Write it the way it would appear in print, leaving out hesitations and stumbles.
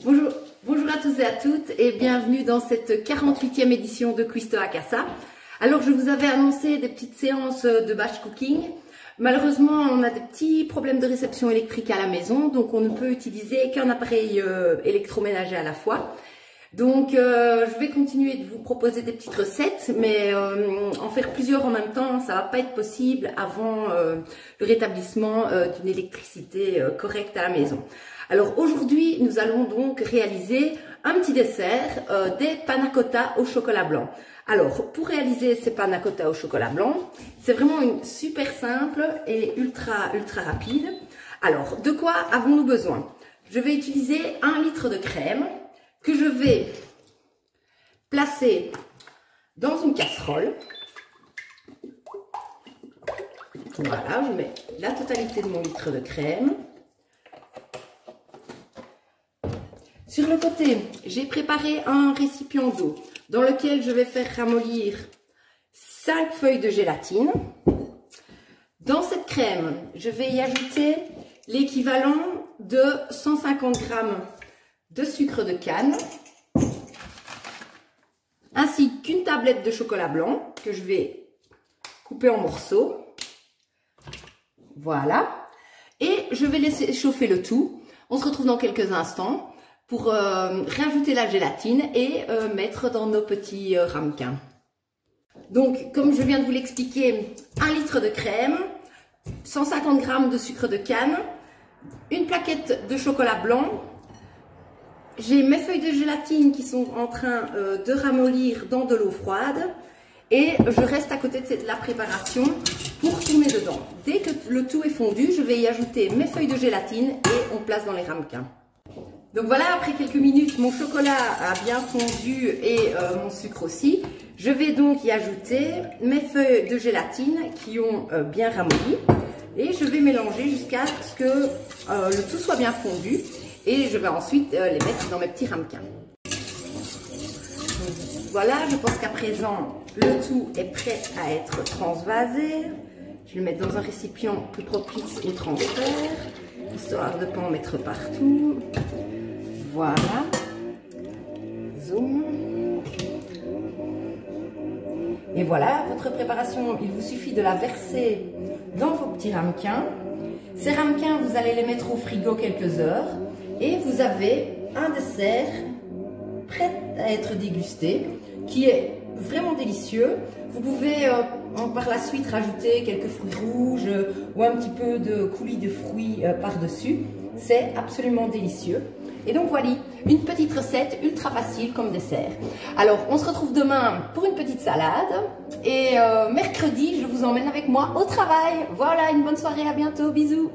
Bonjour, bonjour à tous et à toutes et bienvenue dans cette 48e édition de Quiz Akassa. Alors je vous avais annoncé des petites séances de batch cooking. Malheureusement on a des petits problèmes de réception électrique à la maison, donc on ne peut utiliser qu'un appareil électroménager à la fois. Donc je vais continuer de vous proposer des petites recettes, mais en faire plusieurs en même temps, ça va pas être possible avant le rétablissement d'une électricité correcte à la maison. Alors aujourd'hui, nous allons donc réaliser un petit dessert, des panna cotta au chocolat blanc. Alors pour réaliser ces panna cotta au chocolat blanc, c'est vraiment une super simple et ultra rapide. Alors de quoi avons-nous besoin? Je vais utiliser 1 litre de crème que je vais placer dans une casserole. Voilà, je mets la totalité de mon litre de crème. Sur le côté, j'ai préparé un récipient d'eau dans lequel je vais faire ramollir 5 feuilles de gélatine. Dans cette crème, je vais y ajouter l'équivalent de 150 g de sucre de canne, ainsi qu'une tablette de chocolat blanc que je vais couper en morceaux. Voilà. Et je vais laisser chauffer le tout. On se retrouve dans quelques instants pour rajouter la gélatine et mettre dans nos petits ramequins. Donc, comme je viens de vous l'expliquer, 1 litre de crème, 150 g de sucre de canne, une plaquette de chocolat blanc. J'ai mes feuilles de gélatine qui sont en train de ramollir dans de l'eau froide et je reste à côté de la préparation pour tourner dedans. Dès que le tout est fondu, je vais y ajouter mes feuilles de gélatine et on place dans les ramequins. Donc voilà, après quelques minutes, mon chocolat a bien fondu et mon sucre aussi. Je vais donc y ajouter mes feuilles de gélatine qui ont bien ramolli et je vais mélanger jusqu'à ce que le tout soit bien fondu et je vais ensuite les mettre dans mes petits ramequins. Voilà, je pense qu'à présent, le tout est prêt à être transvasé. Je vais le mettre dans un récipient plus propice au transfert, histoire de ne pas en mettre partout. Voilà. Zoom. Et voilà, votre préparation, il vous suffit de la verser dans vos petits ramequins. Ces ramequins, vous allez les mettre au frigo quelques heures et vous avez un dessert prêt à être dégusté qui est vraiment délicieux. Vous pouvez par la suite rajouter quelques fruits rouges ou un petit peu de coulis de fruits par-dessus. C'est absolument délicieux. Et donc voilà, une petite recette ultra facile comme dessert. Alors, on se retrouve demain pour une petite salade. Et mercredi, je vous emmène avec moi au travail. Voilà, une bonne soirée, à bientôt, bisous.